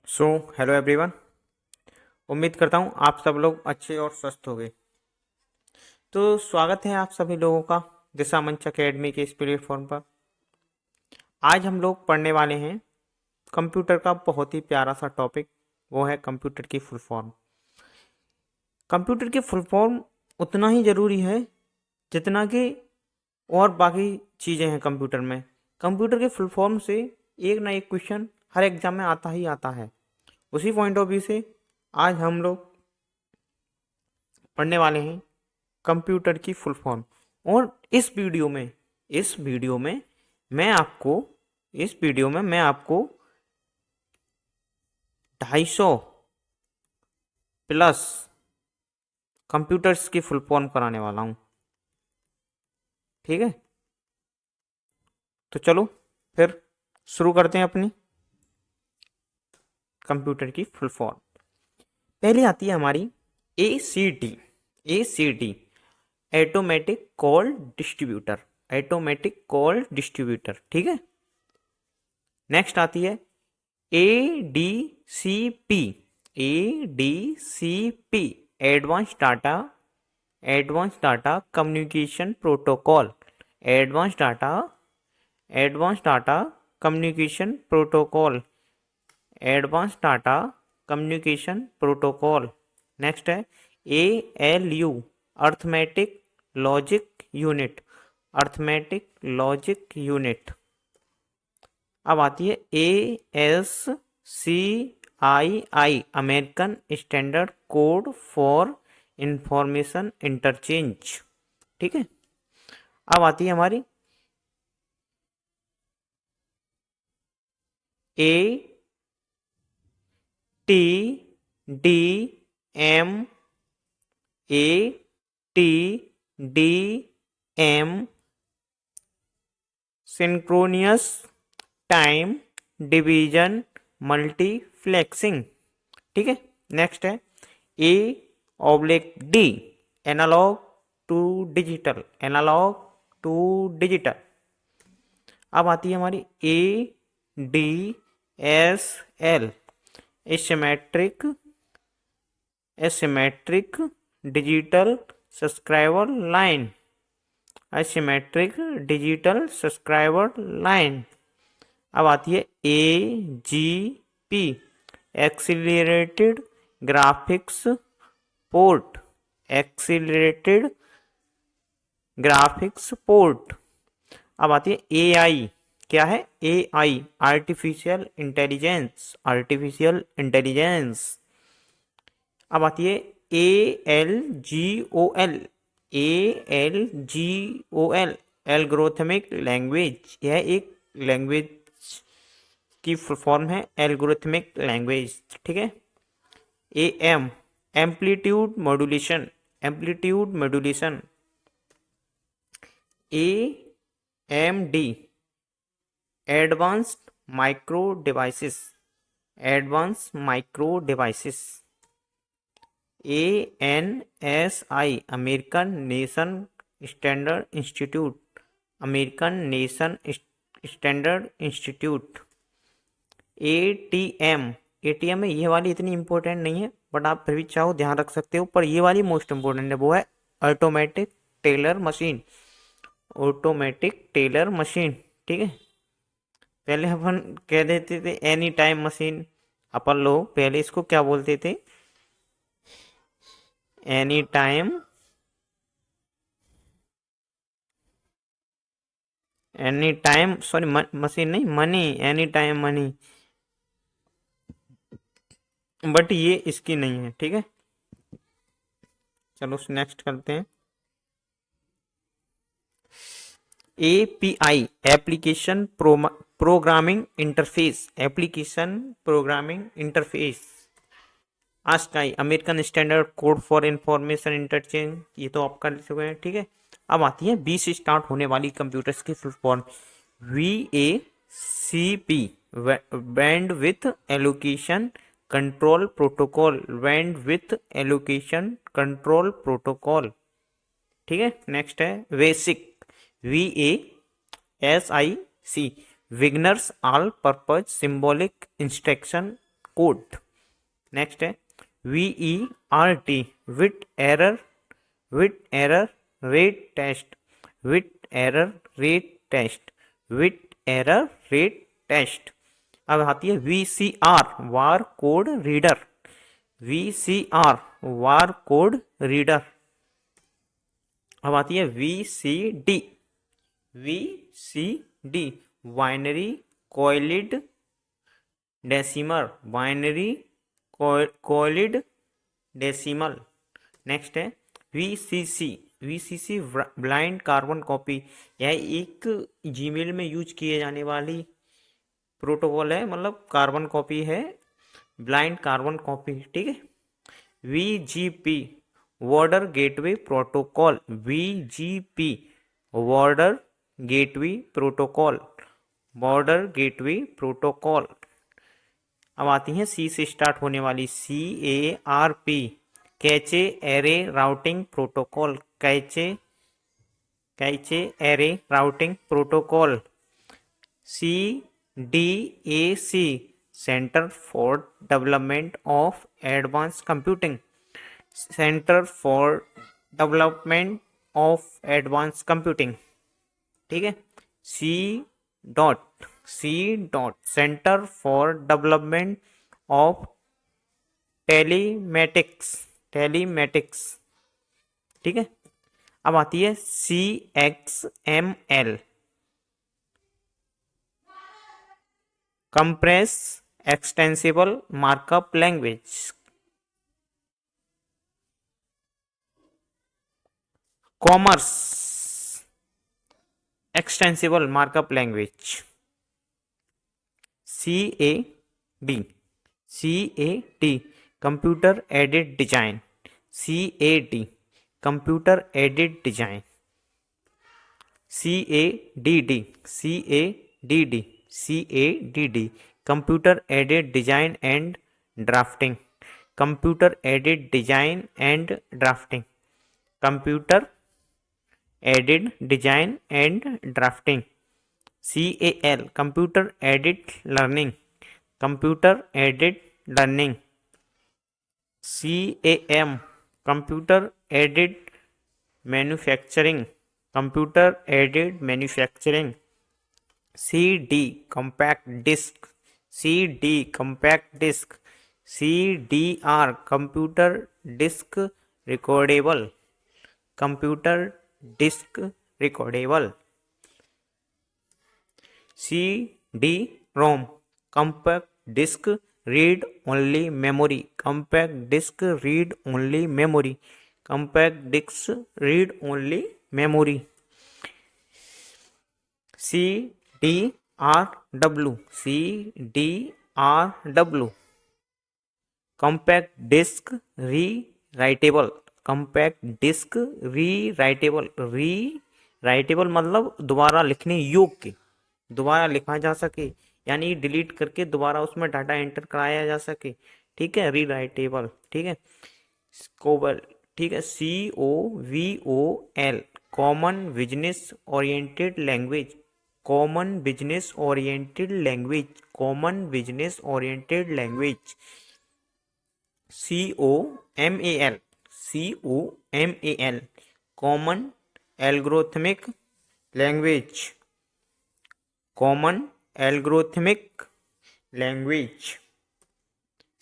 So hello everyone. उम्मीद करता हूँ आप सब लोग अच्छे और स्वस्थ होंगे। तो स्वागत है आप सभी लोगों का दिशा मंच अकेडमी के इस प्लेटफॉर्म पर। आज हम लोग पढ़ने वाले हैं कंप्यूटर का बहुत ही प्यारा सा टॉपिक, वो है कंप्यूटर की फुल फॉर्म। कंप्यूटर की फुल फॉर्म उतना ही ज़रूरी है जितना कि और बाकी चीज़ें हैं कंप्यूटर में। कंप्यूटर के फुल फॉर्म से एक ना एक क्वेश्चन हर एग्जाम में आता ही आता है। उसी पॉइंट ऑफ व्यू से आज हम लोग पढ़ने वाले हैं कंप्यूटर की फुल फॉर्म। और इस वीडियो में मैं आपको इस वीडियो में मैं आपको 250 प्लस कंप्यूटर्स की फुल फॉर्म कराने वाला हूं। ठीक है, तो चलो फिर शुरू करते हैं अपनी कंप्यूटर की फुल फॉर्म। पहले आती है हमारी A C T automatic call distributor. Automatic call distributor, ठीक है। नेक्स्ट आती है ADCP। ADCP advance data communication protocol. Advance data advance data communication protocol. Advance data communication protocol. Next है ALU arithmetic logic unit. Arithmetic logic unit. अब आती है ASCII American standard code for information interchange. ठीक है। अब आती है हमारी ATDM। ATDM synchronous time division multiplexing. ठीक है। नेक्स्ट है A/D analogue to digital. Analog to digital. अब आती है हमारी ADSL asymmetric asymmetric digital subscriber line. Asymmetric digital subscriber line. अब आती है AGP accelerated graphics port. Accelerated graphics port. अब आती है AI। क्या है AI? Artificial intelligence. Artificial intelligence. अब आती है ALGOL। ALGOL algorithmic language. यह एक लैंग्वेज की फुल फॉर्म है, एल्गोरिथमिक लैंग्वेज। ठीक है। AM amplitude modulation. Amplitude modulation. AMD advanced micro devices. Advance micro devices. ANSI American nation standard institute. American nation standard institute. ATM। ATM में ये वाली इतनी इंपॉर्टेंट नहीं है, बट आप फिर भी चाहो ध्यान रख सकते हो, पर ये वाली मोस्ट इंपॉर्टेंट है, वो है automatic teller machine. Automatic teller machine. ठीक है। पहले अपन कह देते थे एनी टाइम मशीन। अपन लोग पहले इसको क्या बोलते थे? एनी टाइम सॉरी मशीन नहीं, money. Any time money, but ये इसकी नहीं है। ठीक है। चलो नेक्स्ट करते हैं। API application programming interface. Application programming interface. ASCII American standard code for information interchange. ये तो आप कर चुके हैं। ठीक है। अब आती है बी से स्टार्ट होने वाली कंप्यूटर्स की full form. VACP bandwidth allocation control protocol. Bandwidth allocation control protocol. ठीक है। नेक्स्ट है basic. VASIC beginners all purpose symbolic instruction code. Next है VERT bit error rate test, bit error rate test, bit error rate test. अब आती है VCR bar code reader, VCR bar code reader. अब आती है VCD, VCD binary coded decimal, binary coded decimal. Next है VCC, VCC blind carbon copy. यह एक Gmail में यूज किए जाने वाली प्रोटोकॉल है, मतलब कार्बन कॉपी है, ब्लाइंड कार्बन कॉपी, ठीक है। VGP border gateway protocol, VGP border gateway protocol, border gateway protocol. अब आती हैं C से स्टार्ट होने वाली CARP cache array routing protocol, cache array routing protocol. CDAC centre for development of advance computing, centre for development of advance computing, ठीक है। C centre for development of telematics, ठीक है। अब आती है CXML compress extensible markup language, commerce extensible markup language. CAD computer aided design, CAD computer aided design. CADD computer aided design and drafting, computer aided design and drafting, computer aided design and drafting. CAL computer aided learning, computer aided learning. CAM computer aided manufacturing, computer aided manufacturing. CD compact disc, CD compact disc. CDR computer disc recordable, computer disc recordable. CD-ROM compact disc read only memory, compact disc read only memory, compact disc read only memory. CDRW compact disc rewritable, compact disc rewritable मतलब दोबारा लिखने योग्य, दोबारा लिखा जा सके, यानी delete करके दोबारा उसमें डाटा एंटर कराया जा सके, ठीक है, री राइटेबल, ठीक है। कोबल, ठीक है, COVOL common business oriented language, common business oriented language, common business oriented language. COMAL common algorithmic language, common algorithmic language.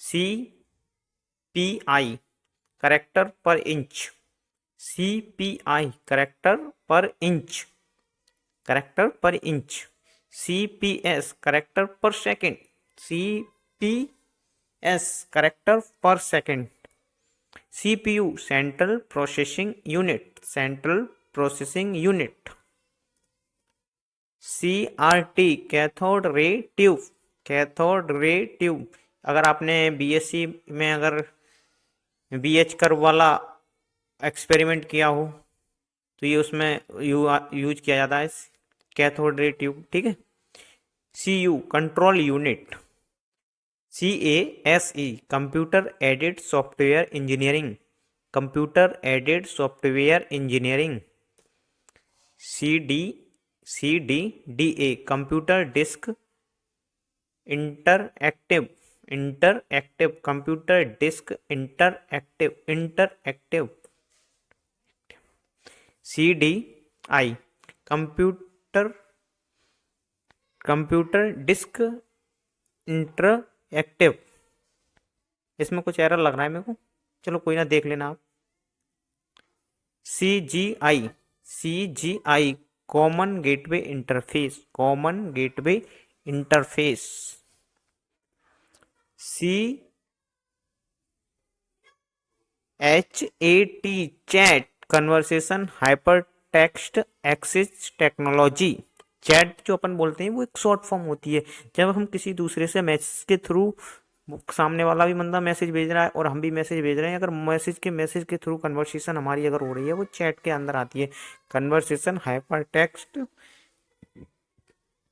CPI character पर इंच, CPI करेक्टर पर इंच, करेक्टर पर इंच। CPS करेक्टर पर second, CPS character पर second. CPU central processing unit, central processing unit. CRT cathode ray tube, cathode ray tube. अगर आपने BSc में अगर BH curve वाला एक्सपेरिमेंट किया हो तो ये उसमें यूज किया जाता है कैथोड रे ट्यूब, ठीक है। CU control unit. CASE computer aided software engineering, computer aided software engineering. CDDA computer disc interactive, interactive computer disc interactive CDI computer, computer disc interactive. इसमें कुछ एरर लग रहा है मेरे को, चलो कोई ना, देख लेना आप। CGI common gateway interface, common gateway interface. CHAT chat conversation hypertext access technology. Chat जो अपन बोलते हैं वो एक शॉर्ट फॉर्म होती है, जब हम किसी दूसरे से मैसेज के थ्रू, सामने वाला भी बंदा मैसेज भेज रहा है और हम भी मैसेज भेज रहे हैं, अगर मैसेज के थ्रू कन्वर्सेशन हमारी अगर हो रही है, वो चैट के अंदर आती है, conversation hypertext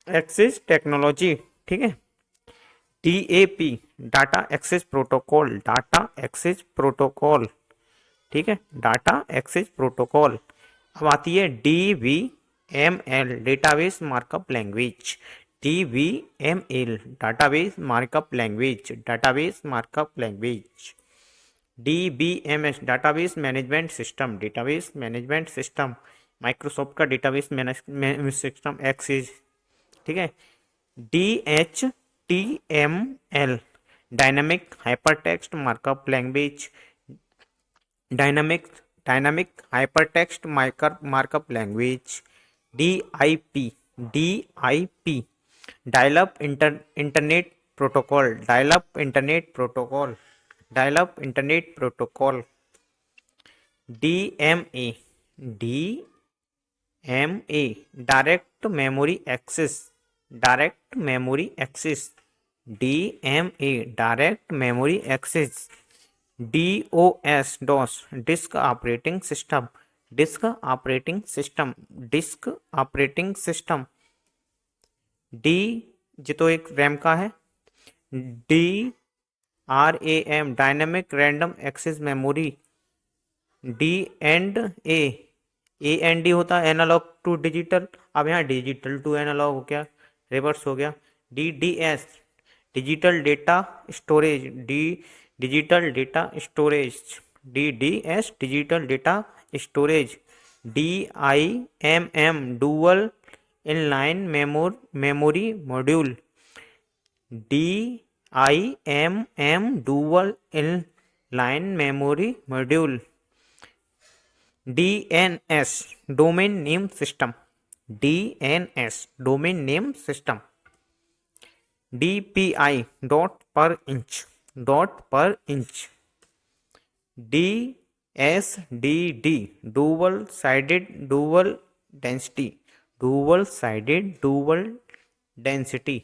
access technology. ठीक है। DAP data access protocol, data access protocol. ठीक है, डाटा एक्सेस प्रोटोकॉल। अब आती है DVML database markup language, DVML database markup language, database markup language. DBMS database management system, database management system, Microsoft का database management system access. ठीक है। DHTML dynamic hypertext markup language, dynamic hypertext markup language. DIP dialup internet protocol, dialup internet protocol, dialup internet protocol. DMA direct memory access, direct memory access, DMA direct memory access. DOS disk operating system, disk operating system, disk operating system. D ये तो एक RAM का है। DRAM dynamic random access memory. AND होता है analogue to digital, अब यहाँ digital to analogue हो गया, रिवर्स हो गया। DDS digital data storage, digital data storage, DDS digital data storage. DIMM dual inline memory module, DIMM dual inline memory module. DNS domain name system, DNS domain name system. DPI dot पर inch, dot पर inch. DSDD dual sided dual density, dual sided dual density,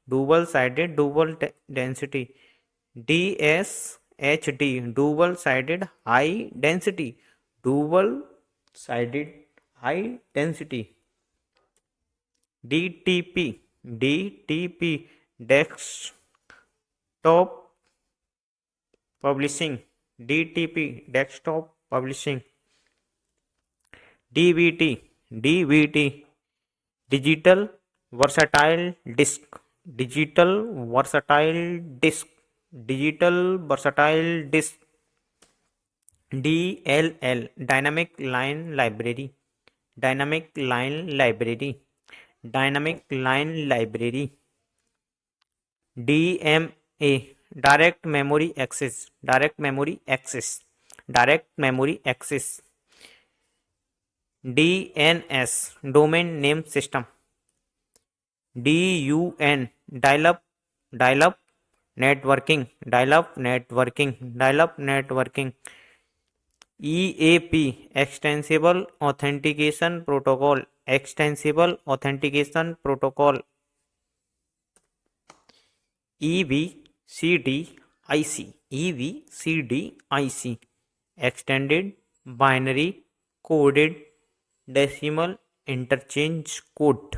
dual sided dual density. DSHD dual sided high density, dual sided high density. DTP desktop publishing, DTP desktop publishing. DVT digital versatile disc, digital versatile disc, digital versatile disc. DLL dynamic line library, dynamic line library, dynamic line library. DMA direct memory access, direct memory access, direct memory access. DNS domain name system. DUN dialup networking, dialup networking, dialup networking. EAP extensible authentication protocol, extensible authentication protocol. EVCDIC extended binary coded decimal interchange code,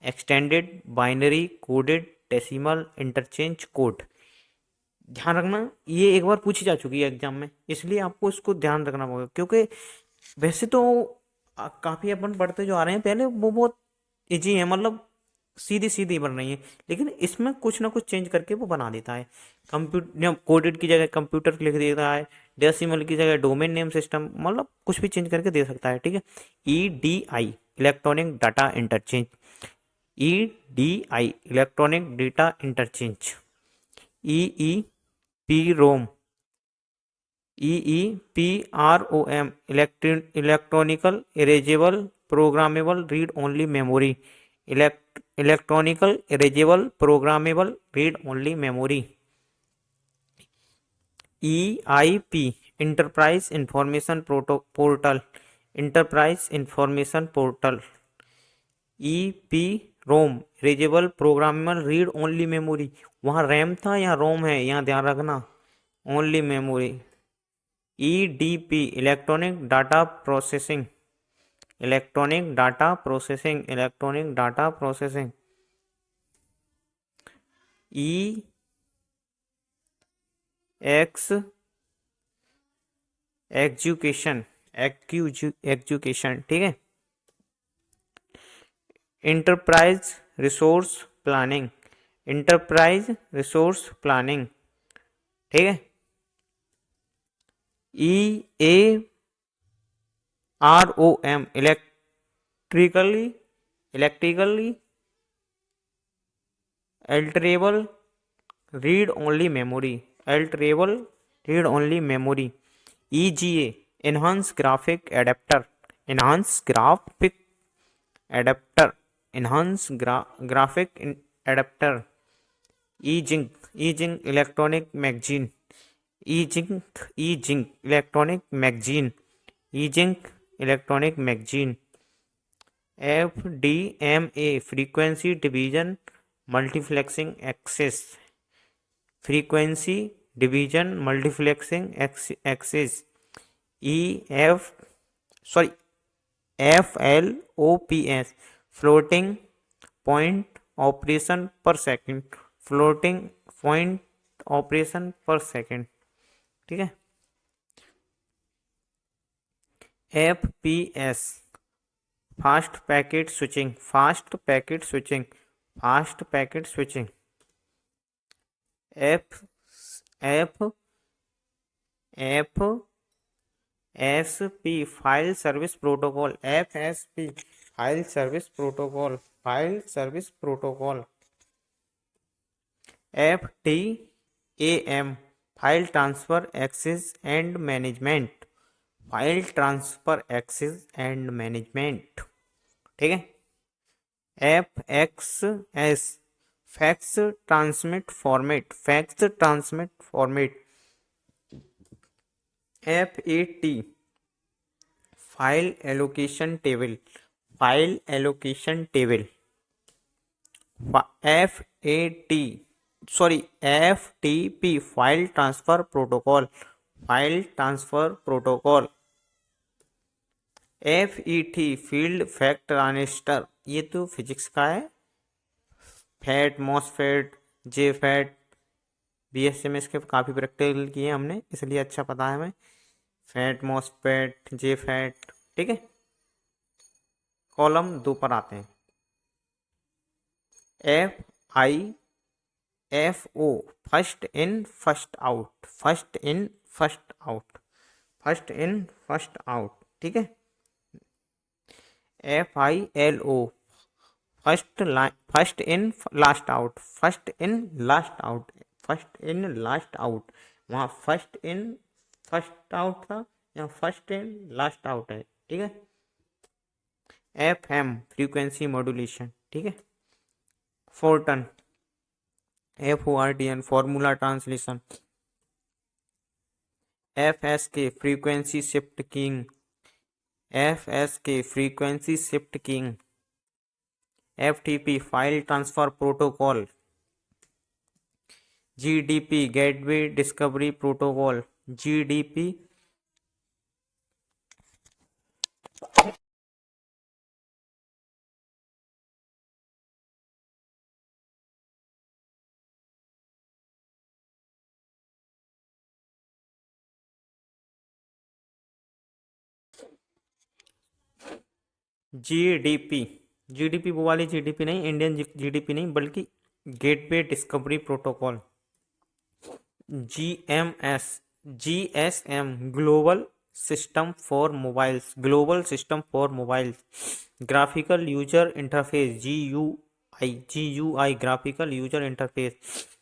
extended binary coded decimal interchange code. ध्यान रखना, ये एक बार पूछी जा चुकी है exam में, इसलिए आपको इसको ध्यान रखना होगा, क्योंकि वैसे तो काफ़ी अपन पढ़ते जो आ रहे हैं पहले वो बहुत इजी है, मतलब सीधी सीधी बन रही है, लेकिन इसमें कुछ ना कुछ चेंज करके वो बना देता है। कंप्यूटर कोडेड की जगह कंप्यूटर लिख देता है, डेसिमल की जगह डोमेन नेम सिस्टम, मतलब कुछ भी चेंज करके दे सकता है, ठीक है। EDI electronic data interchange, EDI electronic data interchange, EEP ROM, EEPROM electronical erasable programmable read only memory, electronical erasable programmable read only memory. EIP enterprise information portal, enterprise information portal. EP ROM erasable programmable read only memory, वहाँ RAM था यहाँ ROM है, यहाँ ध्यान रखना, only memory. EDP electronic data processing, electronic data processing, electronic data processing. EX education, education, ठीक है। Enterprise resource planning, enterprise resource planning, ठीक है। EAROM electrically alterable read only memory, alterable read only memory. EGA enhance graphic adapter, enhance graphic adapter, enhance graphic adapter। E-Jink electronic magazine, E-Jink electronic magazine, E-Jink electronic magazine। FDMA frequency division multiplexing access, frequency division multiplexing access। FLOPS floating point operation per second, floating point operation per second, ठीक है। FPS fast packet switching, fast packet switching, fast packet switching. F F F SP file service protocol, FSP file service protocol, file service protocol. FTAM file transfer access and management, file transfer access and management, ठीक है। FXS fax transmit format, fax transmit format. FAT file allocation table, file allocation table. FTP file transfer protocol, file transfer protocol. FET field fact transistor, ये तो physics का है। Fat MOSFET जे fat BSc में इसके काफ़ी practical किए हमने, इसलिए अच्छा पता है हमें। फैट मॉसफेट जे फैट, ठीक है। कॉलम 2 पर आते हैं। FIFO first in first out, first in first out, first in first out, ठीक है। FILO first in last out, first in last out, first in last out. वहाँ फर्स्ट इन फर्स्ट आउट था, यहाँ first in last out है, ठीक है। FM frequency modulation, ठीक है। Fortran, FORTN formula translation. FSK frequency shift keying, FSK frequency shift keying. FTP file transfer protocol. GDP gateway discovery protocol, GDP। GDP GDP वो वाली GDP नहीं, Indian GDP नहीं, बल्कि gateway discovery protocol, GMS, GSM, global system for mobiles, global system for mobiles, graphical user interface, GUI, graphical user interface,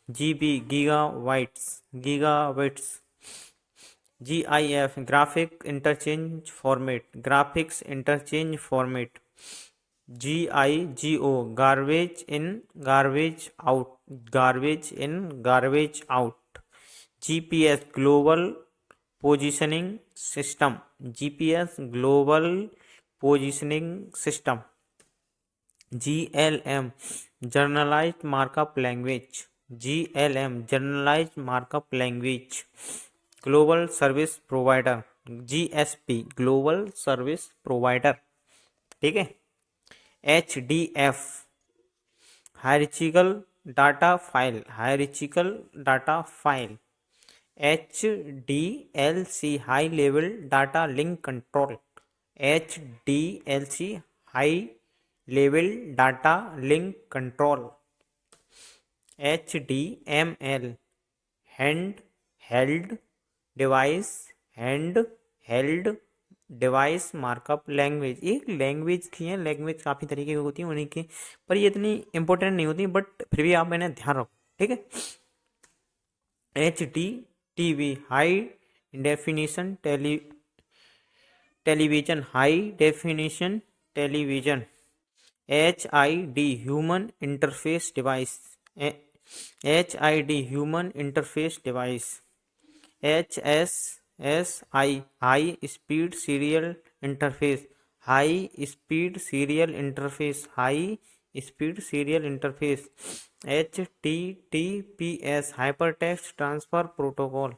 GB, gigabytes, gigabits, GIF, graphic interchange format, graphics interchange format, GIGO, garbage in garbage out, garbage in garbage out, GPS, global positioning system, GPS, global positioning system, GLM, generalized markup language, GLM, generalized markup language, global service provider, GSP, global service provider, ठीक है। HDF, hierarchical data file, hierarchical data file, HDLC, high level data link control, HDLC, high level data link control, HDML, hand held device, hand held device markup language. एक language की है, language काफ़ी तरीके की होती है उन्हीं की, पर ये इतनी इंपॉर्टेंट नहीं होती, बट फिर भी आप इन्हें ध्यान रखो, ठीक है। HDTV, high definition television, high definition television, HID, human interface device, HID, human interface device, HSSI, high speed serial interface, high speed serial interface, high speed serial interface, HTTPS, hypertext transfer protocol,